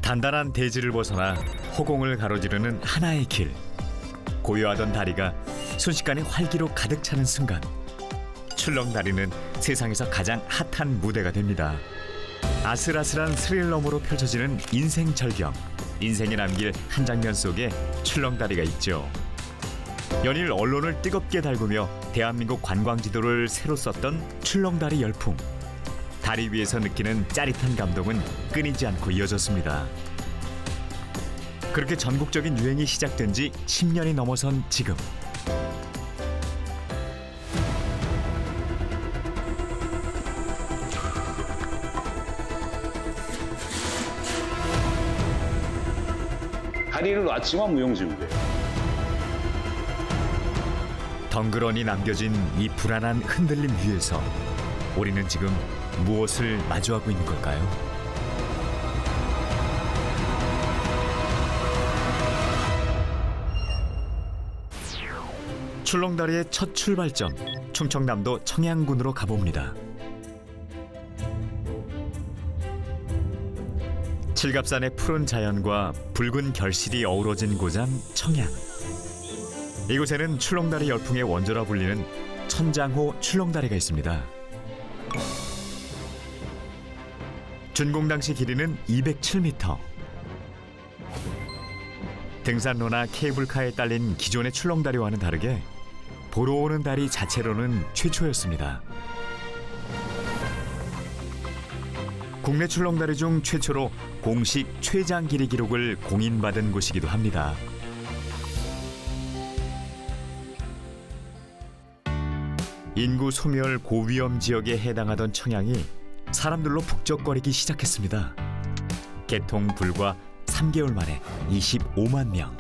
단단한 대지를 벗어나 허공을 가로지르는 하나의 길. 고요하던 다리가 순식간에 활기로 가득 차는 순간, 출렁다리는 세상에서 가장 핫한 무대가 됩니다. 아슬아슬한 스릴러물로 펼쳐지는 인생 절경, 인생이 남길 한 장면 속에 출렁다리가 있죠. 연일 언론을 뜨겁게 달구며 대한민국 관광지도를 새로 썼던 출렁다리 열풍. 다리 위에서 느끼는 짜릿한 감동은 끊이지 않고 이어졌습니다. 그렇게 전국적인 유행이 시작된 지 10년이 넘어선 지금, 다리를 놨지만 무용지물이에요. 덩그러니 남겨진 이 불안한 흔들림 위에서 우리는 지금 무엇을 마주하고 있는 걸까요? 출렁다리의 첫 출발점, 충청남도 청양군으로 가봅니다. 칠갑산의 푸른 자연과 붉은 결실이 어우러진 고장 청양. 이곳에는 출렁다리 열풍의 원조라 불리는 천장호 출렁다리가 있습니다. 준공 당시 길이는 207m. 등산로나 케이블카에 딸린 기존의 출렁다리와는 다르게 보러 오는 다리 자체로는 최초였습니다. 국내 출렁다리 중 최초로 공식 최장 길이 기록을 공인받은 곳이기도 합니다. 인구 소멸 고위험 지역에 해당하던 청양이 사람들로 북적거리기 시작했습니다. 개통 불과 3개월 만에 25만 명.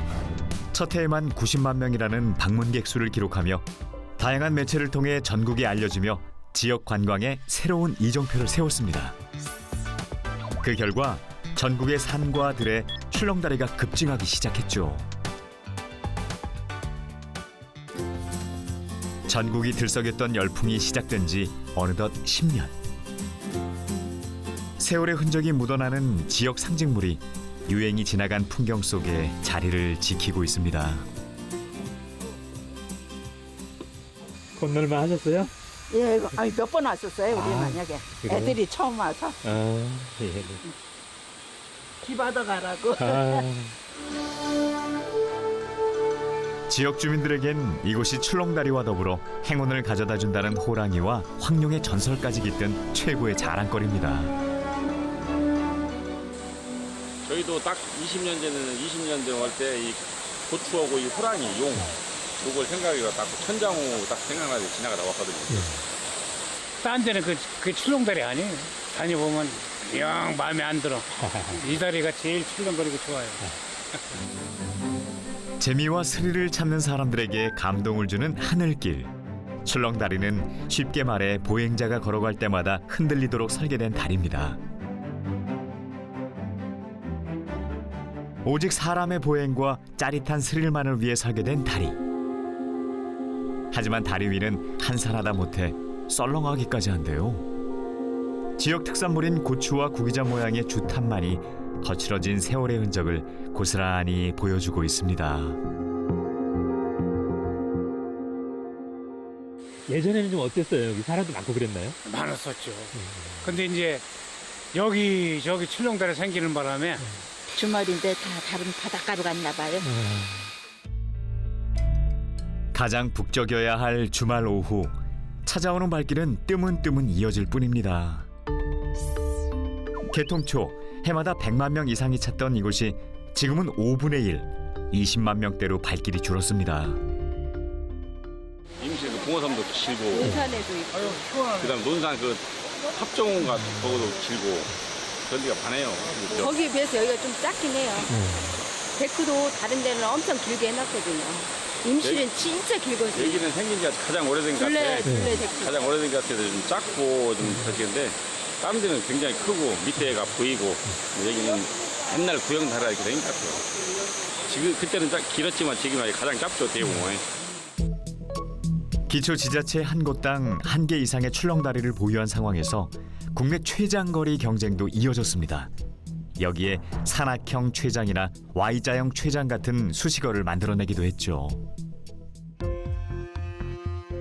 첫 해에만 90만 명이라는 방문객 수를 기록하며 다양한 매체를 통해 전국에 알려지며 지역 관광에 새로운 이정표를 세웠습니다. 그 결과 전국의 산과 들에 출렁다리가 급증하기 시작했죠. 전국이 들썩였던 열풍이 시작된 지 어느덧 10년. 세월의 흔적이 묻어나는 지역 상징물이 유행이 지나간 풍경 속에 자리를 지키고 있습니다. 건널만 하셨어요? 예, 몇 번 왔었어요, 우리 만약에. 그래요? 애들이 처음 와서 예. 비 받아가라고. 지역 주민들에겐 이곳이 출렁다리와 더불어 행운을 가져다 준다는 호랑이와 황룡의 전설까지 깃든 최고의 자랑거리입니다. 저희도 딱 20년 전에 올 때 이 고투하고 이 호랑이, 용 요걸 생각해서 딱 천장호 딱 생각나서 지나가다 왔거든요. 딴 데는 그 출렁다리 아니에요. 다녀보면 영 마음에 안 들어. 이 다리가 제일 출렁거리고 좋아요. 재미와 스릴을 찾는 사람들에게 감동을 주는 하늘길. 출렁다리는 쉽게 말해 보행자가 걸어갈 때마다 흔들리도록 설계된 다리입니다. 오직 사람의 보행과 짜릿한 스릴만을 위해 설계된 다리. 하지만 다리 위는 한산하다 못해 썰렁하기까지 한데요. 지역 특산물인 고추와 구기자 모양의 주탄만이 거칠어진 세월의 흔적을 고스란히 보여주고 있습니다. 예전에는 좀 어땠어요? 여기 사람도 많고 그랬나요? 많았었죠. 근데 이제 여기 출렁다리 생기는 바람에 주말인데 다 다른 바닷가로 갔나 봐요. 가장 북적여야 할 주말 오후, 찾아오는 발길은 뜨문뜨문 이어질 뿐입니다. 개통 초 해마다 100만 명 이상이 찾던 이곳이 지금은 5분의 1, 20만 명대로 발길이 줄었습니다. 임시에도 붕어섬도 길고, 부산에도 있고. 그다음 논산 그 합정호가 거기도 길고, 그런 데가 많아요. 그죠? 거기에 비해서 여기가 좀 작긴 해요. 데크도 다른 데는 엄청 길게 해놨거든요. 임실은 진짜 길거든요. 여기는 생긴 지가 가장 오래된 것 같아. 둘레 데크. 가장 오래된 것 같아서 좀 작고 좀 그렇겠는데, 다른 데는 굉장히 크고 밑에가 보이고, 여기는 옛날 구형다리가 이렇게 된 것 같아요. 지금 그때는 길었지만 지금은 가장 짧죠, 어떻게 보면. 기초지자체 한 곳당 1개 이상의 출렁다리를 보유한 상황에서 국내 최장거리 경쟁도 이어졌습니다. 여기에 산악형 췌장이나 Y자형 췌장 같은 수식어를 만들어내기도 했죠.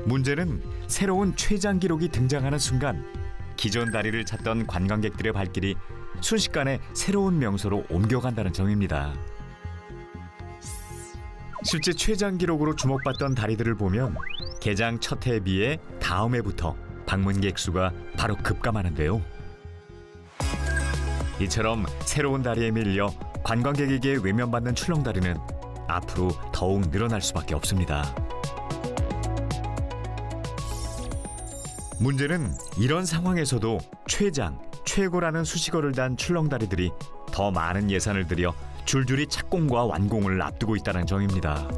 문제는 새로운 췌장 기록이 등장하는 순간 기존 다리를 찾던 관광객들의 발길이 순식간에 새로운 명소로 옮겨간다는 점입니다. 실제 췌장 기록으로 주목받던 다리들을 보면 개장 첫 해에 비해 다음 해부터 방문객 수가 바로 급감하는데요. 이처럼 새로운 다리에 밀려 관광객에게 외면받는 출렁다리는 앞으로 더욱 늘어날 수밖에 없습니다. 문제는 이런 상황에서도 췌장, 최고라는 수식어를 단 출렁다리들이 더 많은 예산을 들여 줄줄이 착공과 완공을 앞두고 있다는 점입니다.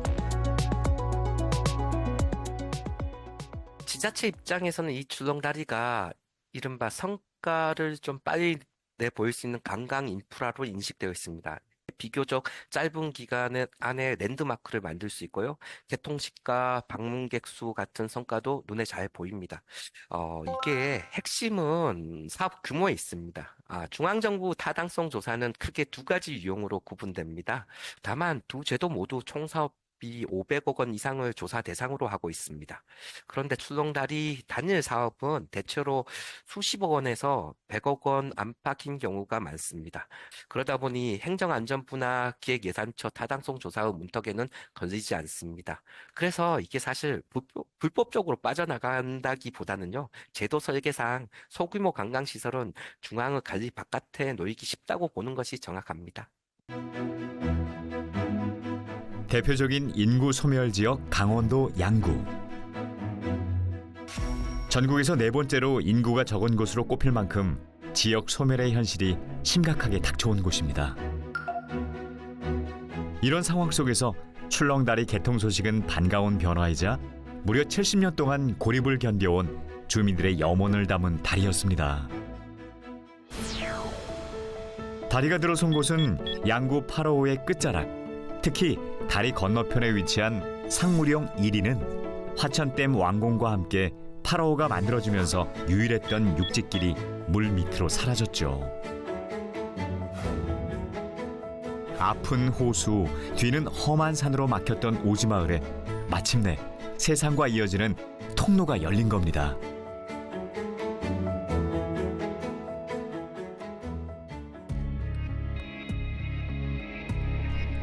지자체 입장에서는 이 출렁다리가 이른바 성과를 좀 빨리 내보일 수 있는 관광 인프라로 인식되어 있습니다. 비교적 짧은 기간 안에 랜드마크를 만들 수 있고요. 개통식과 방문객 수 같은 성과도 눈에 잘 보입니다. 이게 핵심은 사업 규모에 있습니다. 중앙정부 타당성 조사는 크게 두 가지 유형으로 구분됩니다. 다만 두 제도 모두 총사업비 500억 원 이상을 조사 대상으로 하고 있습니다. 그런데 출렁다리 단일 사업은 대체로 수십억 원에서 100억 원 안팎인 경우가 많습니다. 그러다 보니 행정안전부나 기획예산처 타당성 조사의 문턱에는 걸리지 않습니다. 그래서 이게 사실 불법적으로 빠져나간다기보다는요, 제도 설계상 소규모 관광시설은 중앙의 관리 바깥에 놓이기 쉽다고 보는 것이 정확합니다. 대표적인 인구 소멸 지역 강원도 양구. 전국에서 네 번째로 인구가 적은 곳으로 꼽힐 만큼 지역 소멸의 현실이 심각하게 닥쳐온 곳입니다. 이런 상황 속에서 출렁다리 개통 소식은 반가운 변화이자 무려 70년 동안 고립을 견뎌온 주민들의 염원을 담은 다리였습니다. 다리가 들어선 곳은 양구 8호의 끝자락. 특히 다리 건너편에 위치한 상무령 1리는 화천댐 완공과 함께 8호가 만들어지면서 유일했던 육지길이 물 밑으로 사라졌죠. 아픈 호수, 뒤는 험한 산으로 막혔던 오지마을에 마침내 세상과 이어지는 통로가 열린 겁니다.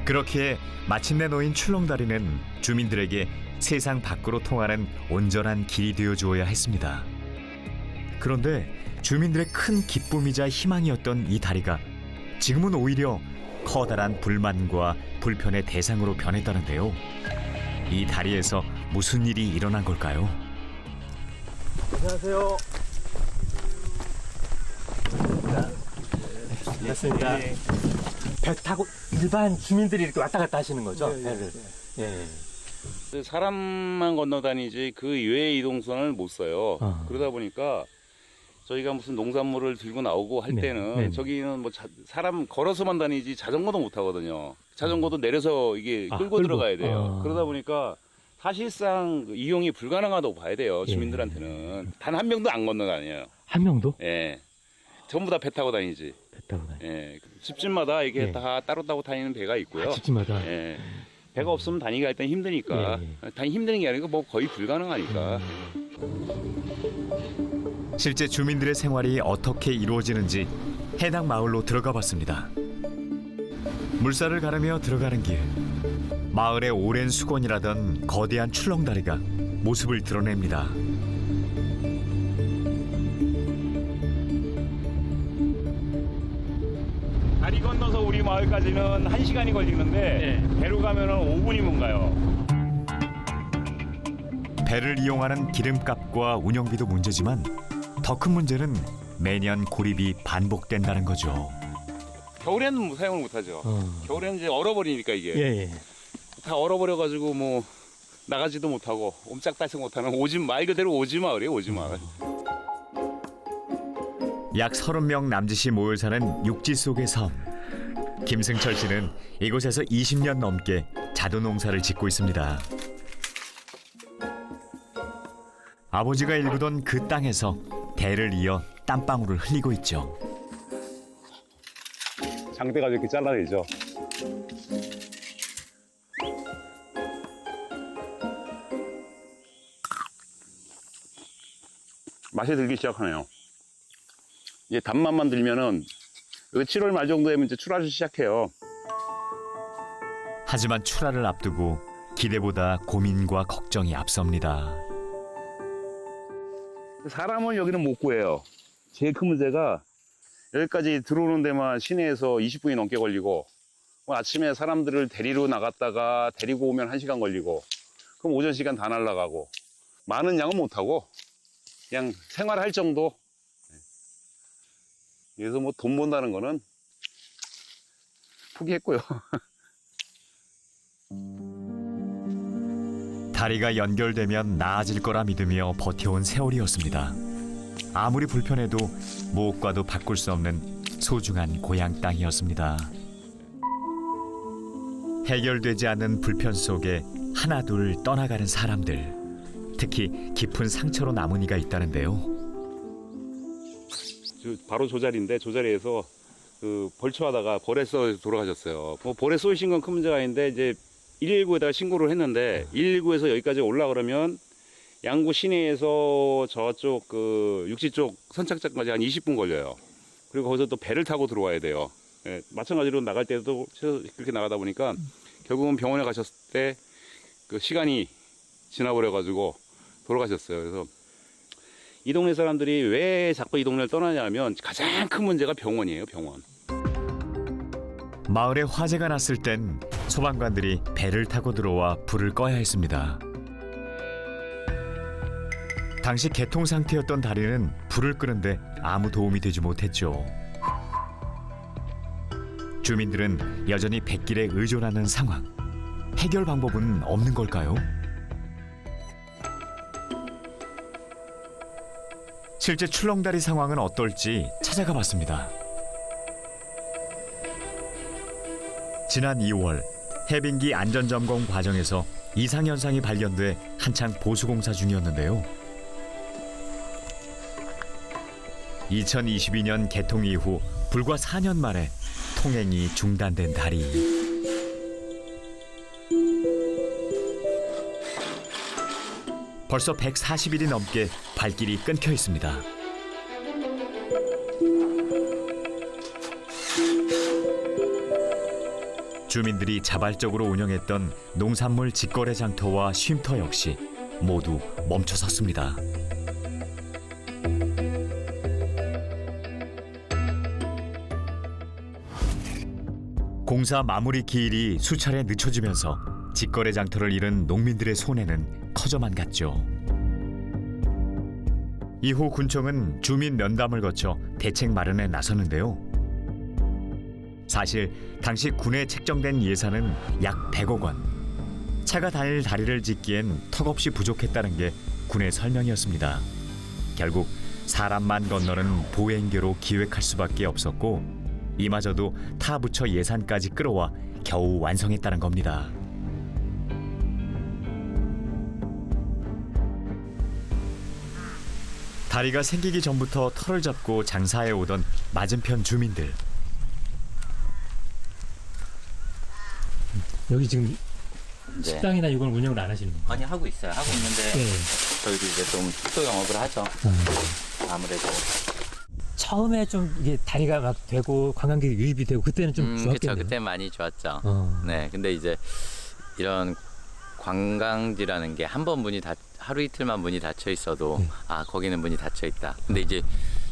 그렇기에 마침내 놓인 출렁다리는 주민들에게 세상 밖으로 통하는 온전한 길이 되어 주어야 했습니다. 그런데 주민들의 큰 기쁨이자 희망이었던 이 다리가 지금은 오히려 커다란 불만과 불편의 대상으로 변했다는데요. 이 다리에서 무슨 일이 일어난 걸까요? 안녕하세요. 반갑습니다. 배 타고 일반 주민들이 이렇게 왔다 갔다 하시는 거죠? 예. 사람만 건너다니지 그 외의 이동수단을 못 써요. 그러다 보니까 저희가 무슨 농산물을 들고 나오고 할 때는 저기는 뭐 사람 걸어서만 다니지 자전거도 못 타거든요. 자전거도 내려서 이게 끌고 들어가야 돼요. 그러다 보니까 사실상 이용이 불가능하다고 봐야 돼요. 주민들한테는. 단 한 명도 안 건너다녀요. 한 명도? 예. 전부 다 배 타고 다니지. 배 타고 다니. 예. 집집마다 이게 다 따로 다니는 배가 있고요. 집집마다. 예. 배가 없으면 다니기가 일단 힘드니까. 다니기 힘드는 게 아니고 뭐 거의 불가능하니까. 실제 주민들의 생활이 어떻게 이루어지는지 해당 마을로 들어가 봤습니다. 물살을 가르며 들어가는 길. 마을의 오랜 수건이라던 거대한 출렁다리가 모습을 드러냅니다. 다리 건너서 우리 마을까지는 1시간이 걸리는데 배로 가면은 5분이면 가요. 배를 이용하는 기름값과 운영비도 문제지만 더 큰 문제는 매년 고립이 반복된다는 거죠. 겨울에는 사용을 못하죠. 겨울에는 이제 얼어버리니까 이게 다 얼어버려가지고 뭐 나가지도 못하고 옴짝달싹 못하는 말 그대로 오지마을이에요. 오지마을. 약 30명 남짓이 모여 사는 육지 속의 섬. 김승철 씨는 이곳에서 20년 넘게 자두농사를 짓고 있습니다. 아버지가 일구던 그 땅에서 대를 이어 땀방울을 흘리고 있죠. 장대가 이렇게 잘라내죠. 맛이 들기 시작하네요. 이제 단맛만 들면은 여기 7월 말 정도 되면 이제 출하를 시작해요. 하지만 출하를 앞두고 기대보다 고민과 걱정이 앞섭니다. 사람을 여기는 못 구해요. 제일 큰 문제가 여기까지 들어오는 데만 시내에서 20분이 넘게 걸리고, 아침에 사람들을 데리러 나갔다가 데리고 오면 1시간 걸리고, 그럼 오전 시간 다 날아가고, 많은 양은 못 하고 그냥 생활할 정도. 그래서 뭐 돈 번다는 거는 포기했고요. 다리가 연결되면 나아질 거라 믿으며 버텨온 세월이었습니다. 아무리 불편해도 무엇과도 바꿀 수 없는 소중한 고향 땅이었습니다. 해결되지 않는 불편 속에 하나둘 떠나가는 사람들, 특히 깊은 상처로 남은 이가 있다는데요. 바로 저 자리인데, 저 자리에서 그 벌초하다가 벌에 쏘여 돌아가셨어요. 뭐 벌에 쏘이신 건 큰 문제가 아닌데, 이제 119에다가 신고를 했는데 119에서 여기까지 올라 그러면 양구 시내에서 저쪽 그 육지 쪽 선착장까지 한 20분 걸려요. 그리고 거기서 또 배를 타고 들어와야 돼요. 예, 마찬가지로 나갈 때도 그렇게 나가다 보니까 결국은 병원에 가셨을 때 그 시간이 지나버려가지고 돌아가셨어요. 그래서 이 동네 사람들이 왜 자꾸 이 동네를 떠나냐면 가장 큰 문제가 병원이에요, 병원. 마을에 화재가 났을 땐 소방관들이 배를 타고 들어와 불을 꺼야 했습니다. 당시 개통 상태였던 다리는 불을 끄는데 아무 도움이 되지 못했죠. 주민들은 여전히 뱃길에 의존하는 상황. 해결 방법은 없는 걸까요? 실제 출렁다리 상황은 어떨지 찾아가 봤습니다. 지난 2월 해빙기 안전점검 과정에서 이상현상이 발견돼 한창 보수공사 중이었는데요. 2022년 개통 이후 불과 4년 만에 통행이 중단된 다리. 벌써 140일이 넘게 발길이 끊겨 있습니다. 주민들이 자발적으로 운영했던 농산물 직거래 장터와 쉼터 역시 모두 멈춰섰습니다. 공사 마무리 기일이 수차례 늦춰지면서 직거래 장터를 잃은 농민들의 손해는 커져만 갔죠. 이후 군청은 주민 면담을 거쳐 대책 마련에 나섰는데요. 사실 당시 군에 책정된 예산은 약 100억 원. 차가 다닐 다리를 짓기엔 턱없이 부족했다는 게 군의 설명이었습니다. 결국 사람만 건너는 보행교로 기획할 수밖에 없었고, 이마저도 타 부처 예산까지 끌어와 겨우 완성했다는 겁니다. 다리가 생기기 전부터 터를 잡고 장사해 오던 맞은편 주민들. 여기 지금 네. 식당이나 이걸 운영을 안 하시는 건가요? 아니 하고 있어요. 하고 있는데 네. 저희도 이제 좀 특수 영업을 하죠. 아무래도 처음에 좀 이게 다리가 막 되고 관광객이 유입이 되고 그때는 좀 그렇죠. 좋았겠네요. 그때 많이 좋았죠. 어. 네, 근데 이제 이런 관광지라는 게 한 번 문이 하루 이틀만 문이 닫혀 있어도 네. 아 거기는 문이 닫혀 있다. 근데 이제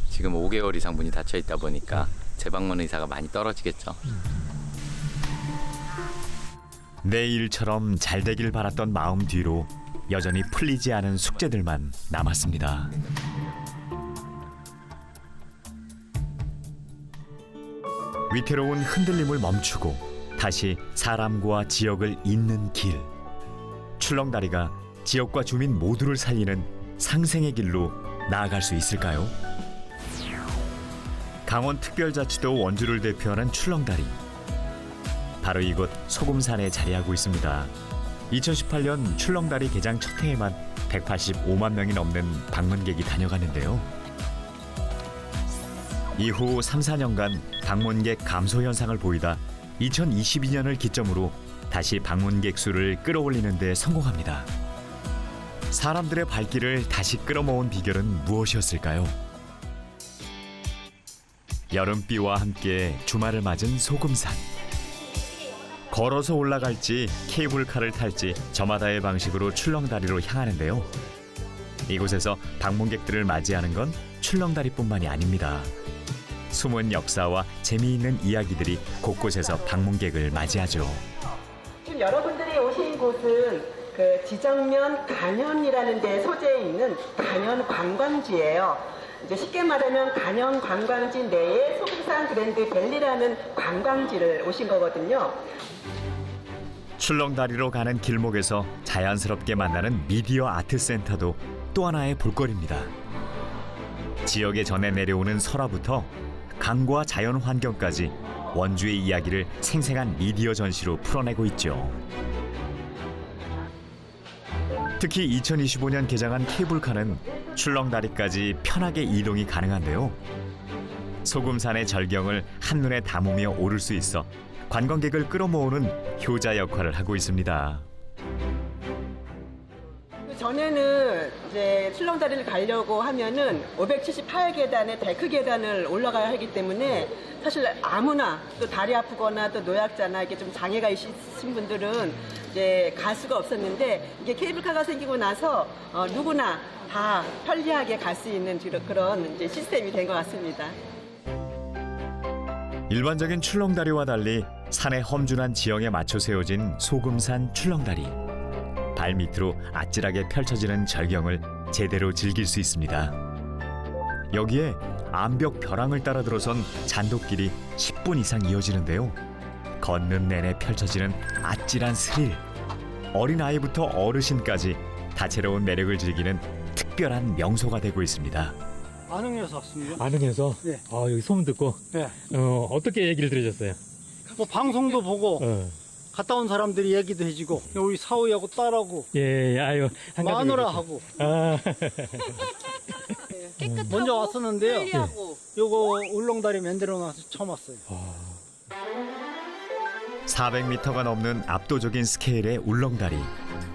지금 5개월 이상 문이 닫혀 있다 보니까 재방문 의사가 많이 떨어지겠죠. 내일처럼 잘 되길 바랐던 마음 뒤로 여전히 풀리지 않은 숙제들만 남았습니다. 위태로운 흔들림을 멈추고 다시 사람과 지역을 잇는 길. 출렁다리가 지역과 주민 모두를 살리는 상생의 길로 나아갈 수 있을까요? 강원특별자치도 원주를 대표하는 출렁다리. 바로 이곳 소금산에 자리하고 있습니다. 2018년 출렁다리 개장 첫 해에만 185만 명이 넘는 방문객이 다녀가는데요. 이후 3, 4년간 방문객 감소 현상을 보이다 2022년을 기점으로 다시 방문객 수를 끌어올리는 데 성공합니다. 사람들의 발길을 다시 끌어모은 비결은 무엇이었을까요? 여름비와 함께 주말을 맞은 소금산. 걸어서 올라갈지 케이블카를 탈지 저마다의 방식으로 출렁다리로 향하는데요. 이곳에서 방문객들을 맞이하는 건 출렁다리뿐만이 아닙니다. 숨은 역사와 재미있는 이야기들이 곳곳에서 방문객을 맞이하죠. 지금 여러분들이 오신 곳은 그 지정면 간현이라는 데 소재에 있는 간현 관광지예요. 이제 쉽게 말하면 간현 관광지 내에 소금산 그랜드 밸리라는 관광지를 오신 거거든요. 출렁다리로 가는 길목에서 자연스럽게 만나는 미디어 아트 센터도 또 하나의 볼거리입니다. 지역에 전해 내려오는 설화부터 강과 자연 환경까지 원주의 이야기를 생생한 미디어 전시로 풀어내고 있죠. 특히 2025년 개장한 케이블카는 출렁다리까지 편하게 이동이 가능한데요. 소금산의 절경을 한눈에 담으며 오를 수 있어 관광객을 끌어모으는 효자 역할을 하고 있습니다. 전에는 이제 출렁다리를 가려고 하면은 578계단의 데크 계단을 올라가야 하기 때문에 사실 아무나 또 다리 아프거나 또 노약자나 이렇게 좀 장애가 있으신 분들은 이제 갈 수가 없었는데 이게 케이블카가 생기고 나서 누구나 다 편리하게 갈 수 있는 그런 이제 시스템이 된 것 같습니다. 일반적인 출렁다리와 달리 산의 험준한 지형에 맞춰 세워진 소금산 출렁다리. 발밑으로 아찔하게 펼쳐지는 절경을 제대로 즐길 수 있습니다. 여기에 암벽 벼랑을 따라 들어선 잔돗길이 10분 이상 이어지는데요. 걷는 내내 펼쳐지는 아찔한 스릴. 어린아이부터 어르신까지 다채로운 매력을 즐기는 특별한 명소가 되고 있습니다. 안흥에서 왔습니다. 안흥에서? 네. 여기 소문 듣고? 네. 어떻게 얘기를 들으셨어요? 뭐 방송도 보고 갔다 온 사람들이 얘기도 해주고 우리 사위하고 딸하고 예, 아유. 마누라하고 먼저 왔었는데요. 요거 울렁다리 만들어 놔서 처음 왔어요. 400m가 넘는 압도적인 스케일의 울렁다리.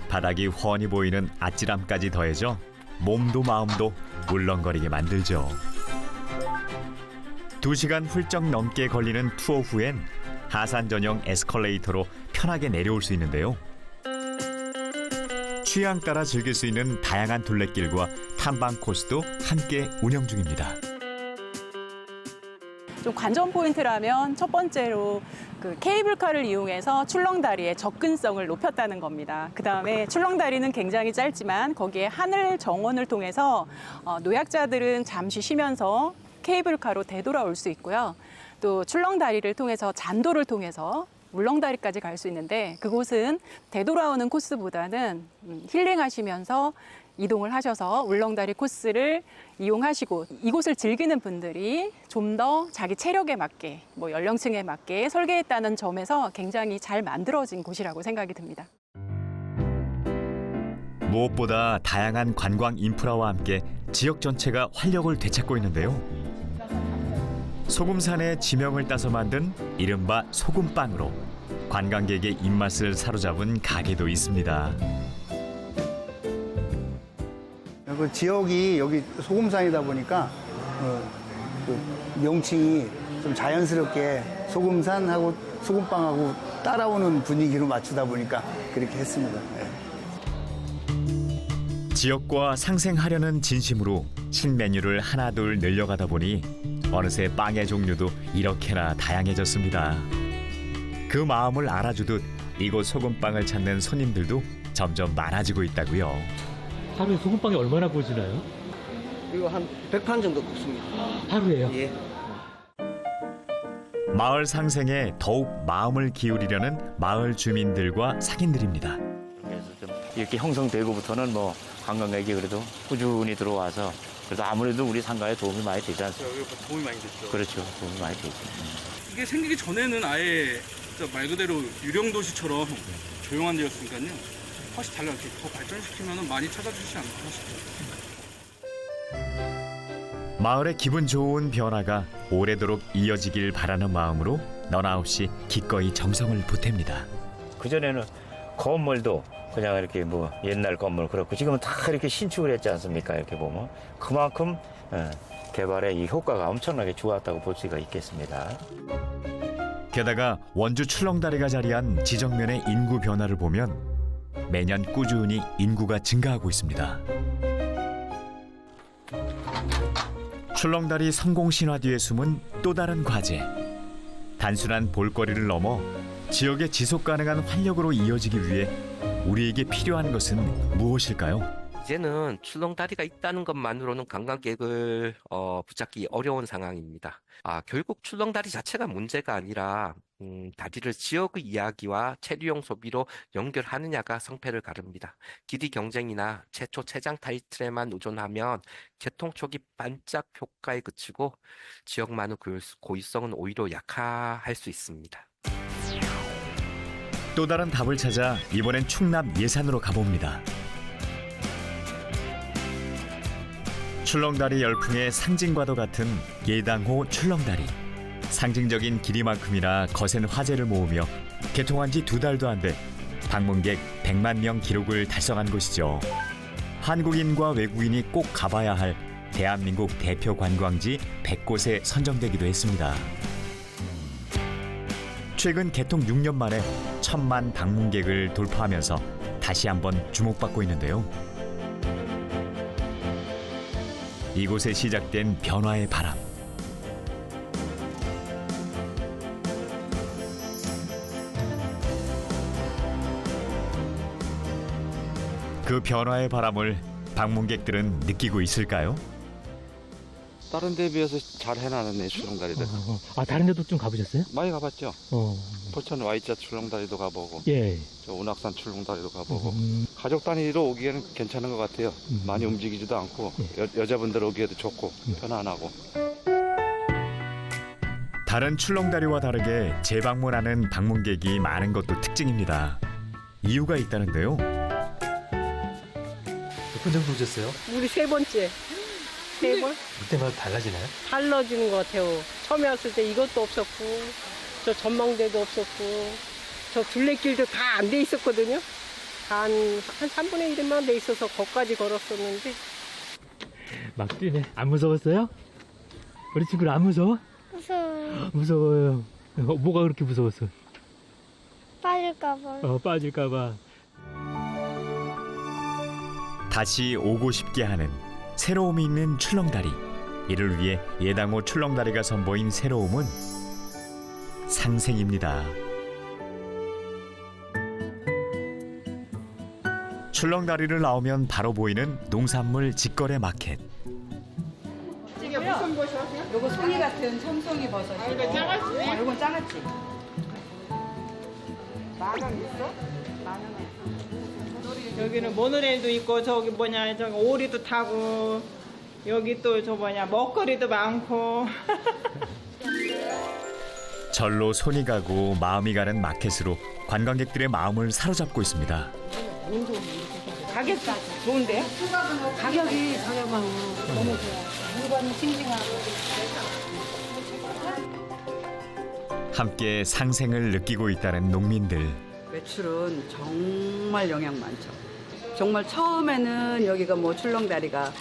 바닥이 훤히 보이는 아찔함까지 더해져 몸도 마음도 울렁거리게 만들죠. 2시간 훌쩍 넘게 걸리는 투어 후엔 하산 전용 에스컬레이터로 편하게 내려올 수 있는데요. 취향 따라 즐길 수 있는 다양한 둘레길과 탐방 코스도 함께 운영 중입니다. 좀 관전 포인트라면 첫 번째로 그 케이블카를 이용해서 출렁다리의 접근성을 높였다는 겁니다. 그다음에 출렁다리는 굉장히 짧지만 거기에 하늘 정원을 통해서 노약자들은 잠시 쉬면서 케이블카로 되돌아올 수 있고요. 또 출렁다리를 통해서 잔도를 통해서 울렁다리까지 갈 수 있는데 그곳은 되돌아오는 코스보다는 힐링하시면서 이동을 하셔서 울렁다리 코스를 이용하시고 이곳을 즐기는 분들이 좀 더 자기 체력에 맞게 뭐 연령층에 맞게 설계했다는 점에서 굉장히 잘 만들어진 곳이라고 생각이 듭니다. 무엇보다 다양한 관광 인프라와 함께 지역 전체가 활력을 되찾고 있는데요. 소금산의 지명을 따서 만든 이른바 소금빵으로 관광객의 입맛을 사로잡은 가게도 있습니다. 그 지역이 여기 소금산이다 보니까 그 명칭이 좀 자연스럽게 소금산하고 소금빵하고 따라오는 분위기로 맞추다 보니까 그렇게 했습니다. 네. 지역과 상생하려는 진심으로 신메뉴를 하나둘 늘려가다 보니 어느새 빵의 종류도 이렇게나 다양해졌습니다. 그 마음을 알아주듯 이곳 소금빵을 찾는 손님들도 점점 많아지고 있다고요. 하루에 소금빵이 얼마나 구워지나요? 이거 한 100판 정도 굽습니다. 하루에요? 예. 마을 상생에 더욱 마음을 기울이려는 마을 주민들과 상인들입니다. 그래서 좀 이렇게 형성되고부터는 뭐 관광객이 그래도 꾸준히 들어와서 그래도 아무래도 우리 상가에 도움이 많이 되지 않습니까? 도움이 많이 됐죠. 그렇죠. 도움이 많이 되죠. 이게 생기기 전에는 아예 진짜 말 그대로 유령 도시처럼 조용한 데였으니까요. 훨씬 달라 이렇게 더 발전시키면 많이 찾아주시지 않을까 싶어요. 마을의 기분 좋은 변화가 오래도록 이어지길 바라는 마음으로 너나 없이 기꺼이 정성을 보탭니다. 그전에는 건물도 그냥 이렇게 뭐 옛날 건물 그렇고 지금은 다 이렇게 신축을 했지 않습니까? 이렇게 보면 그만큼 개발의 이 효과가 엄청나게 좋았다고 볼 수가 있겠습니다. 게다가 원주 출렁다리가 자리한 지정면의 인구 변화를 보면 매년 꾸준히 인구가 증가하고 있습니다. 출렁다리 성공 신화 뒤에 숨은 또 다른 과제. 단순한 볼거리를 넘어 지역의 지속 가능한 활력으로 이어지기 위해 우리에게 필요한 것은 무엇일까요? 이제는 출렁다리가 있다는 것만으로는 관광객을 붙잡기 어려운 상황입니다. 결국 출렁다리 자체가 문제가 아니라 다리를 지역의 이야기와 체류용 소비로 연결하느냐가 성패를 가릅니다. 길이 경쟁이나 최초 최장 타이틀에만 의존하면 개통 초기 반짝 효과에 그치고 지역만의 고유성은 오히려 약화할 수 있습니다. 또 다른 답을 찾아 이번엔 충남 예산으로 가봅니다. 출렁다리 열풍의 상징과도 같은 예당호 출렁다리. 상징적인 길이만큼이나 거센 화제를 모으며 개통한 지 2달도 안 돼 방문객 100만 명 기록을 달성한 곳이죠. 한국인과 외국인이 꼭 가봐야 할 대한민국 대표 관광지 100곳에 선정되기도 했습니다. 최근 개통 6년 만에 1000만 방문객을 돌파하면서 다시 한번 주목받고 있는데요. 이곳에 시작된 변화의 바람. 그 변화의 바람을 방문객들은 느끼고 있을까요? 다른 데 비해서 잘 해놨네, 출렁다리들. 다른 데도 좀 가보셨어요? 많이 가봤죠. 포천 Y자 출렁다리도 가보고, 예. 저 운악산 출렁다리도 가보고. 가족 단위로 오기에는 괜찮은 것 같아요. 많이 움직이지도 않고, 여자분들 오기에도 좋고, 편안하고. 다른 출렁다리와 다르게 재방문하는 방문객이 많은 것도 특징입니다. 이유가 있다는데요. 몇 번 정도 오셨어요? 우리 3번째. 3번? 올 때마다 달라지나요? 달라지는 것 같아요. 처음에 왔을 때 이것도 없었고, 저 전망대도 없었고, 저 둘레길도 다 안 돼 있었거든요. 한 3분의 1만 돼 있어서 거기까지 걸었었는데. 막 뛰네. 안 무서웠어요? 우리 친구는 안 무서워? 무서워. 무서워요. 뭐가 그렇게 무서웠어? 빠질까봐. 빠질까봐. 다시 오고 싶게 하는 새로움이 있는 출렁다리. 이를 위해 예당호 출렁다리가 선보인 새로움은 상생입니다. 출렁다리를 나오면 바로 보이는 농산물 직거래 마켓. 이게 무슨 버섯이요? 요거 송이 같은 청송이 버섯이고. 이거 작았지? 요건 작았지. 10,000원 있어? 10,000원에. 여기는 모노레일도 있고 저기 오리도 타고 여기 또 먹거리도 많고. 절로 손이 가고 마음이 가는 마켓으로 관광객들의 마음을 사로잡고 있습니다. 가격 좋은데? 가격이 저렴하고 너무 좋아. 물건이 싱싱하고. 함께 상생을 느끼고 있다는 농민들. 매출은 정말 영향 많죠. 정말 처음에는 여기가 출렁다리가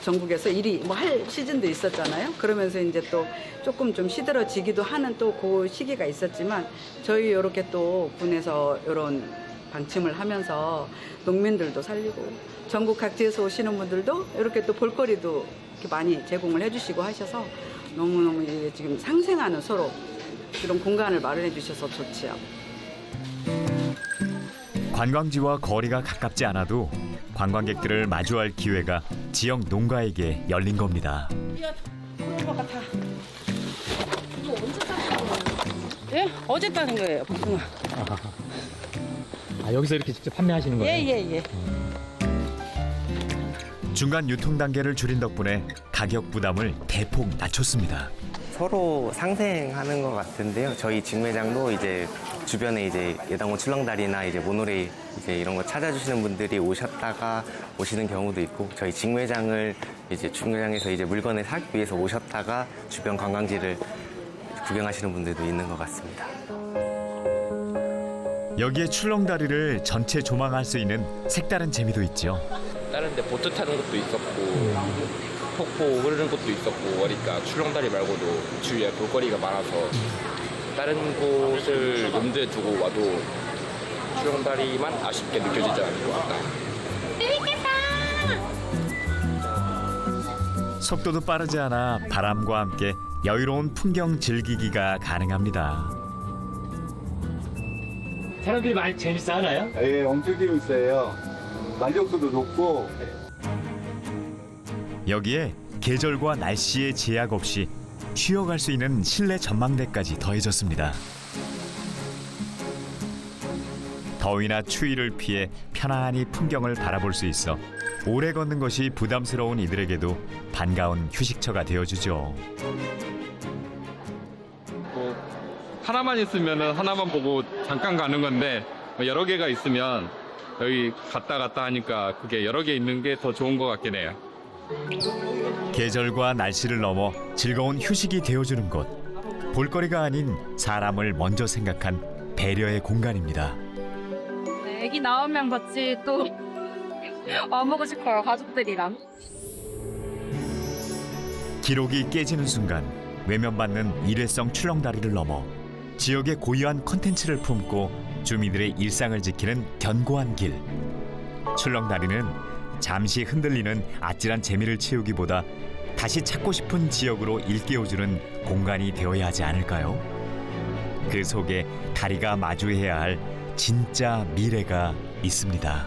전국에서 1위 할 시즌도 있었잖아요. 그러면서 이제 또 조금 좀 시들어지기도 하는 또 그 시기가 있었지만 저희 이렇게 또 군에서 이런 방침을 하면서 농민들도 살리고 전국 각지에서 오시는 분들도 이렇게 또 볼거리도 이렇게 많이 제공을 해주시고 하셔서 너무너무 지금 상생하는 서로 이런 공간을 마련해 주셔서 좋지요. 관광지와 거리가 가깝지 않아도 관광객들을 마주할 기회가 지역 농가에게 열린 겁니다. 그런 것 같아. 이거 언제 따는 거예요? 예? 어제 따는 거예요, 복숭아. 여기서 이렇게 직접 판매하시는 거예요? 예. 중간 유통 단계를 줄인 덕분에 가격 부담을 대폭 낮췄습니다. 서로 상생하는 것 같은데요. 저희 직매장도 이제 주변에 이제 예당호 출렁다리나 이제 모노레일 이제 이런 거 찾아주시는 분들이 오셨다가 오시는 경우도 있고, 저희 직매장을 이제 직매장에서 이제 물건을 사기 위해서 오셨다가 주변 관광지를 구경하시는 분들도 있는 것 같습니다. 여기에 출렁다리를 전체 조망할 수 있는 색다른 재미도 있죠. 다른 데 보트 타는 것도 있었고 폭포 흐르는 것도 있었고 하니까 출렁다리 말고도 주위에 볼거리가 많아서 다른 곳을 염두에 두고 와도 출렁다리만 아쉽게 느껴지지 않을 것 같다. 속도도 빠르지 않아 바람과 함께 여유로운 풍경 즐기기가 가능합니다. 사람들이 많이 재밌어 하나요? 예, 엄청 재밌어요. 만족도도 높고. 여기에 계절과 날씨의 제약 없이 쉬어갈 수 있는 실내 전망대까지 더해졌습니다. 더위나 추위를 피해 편안히 풍경을 바라볼 수 있어 오래 걷는 것이 부담스러운 이들에게도 반가운 휴식처가 되어주죠. 하나만 있으면 하나만 보고 잠깐 가는 건데 여러 개가 있으면 여기 갔다 하니까 그게 여러 개 있는 게 더 좋은 것 같긴 해요. 계절과 날씨를 넘어 즐거운 휴식이 되어주는 곳. 볼거리가 아닌 사람을 먼저 생각한 배려의 공간입니다. 네, 애기 나오면 같이 또 와보고 싶어요, 가족들이랑. 기록이 깨지는 순간 외면받는 일회성 출렁다리를 넘어 지역의 고유한 콘텐츠를 품고 주민들의 일상을 지키는 견고한 길. 출렁다리는 잠시 흔들리는 아찔한 재미를 채우기보다 다시 찾고 싶은 지역으로 일깨워주는 공간이 되어야 하지 않을까요? 그 속에 다리가 마주해야 할 진짜 미래가 있습니다.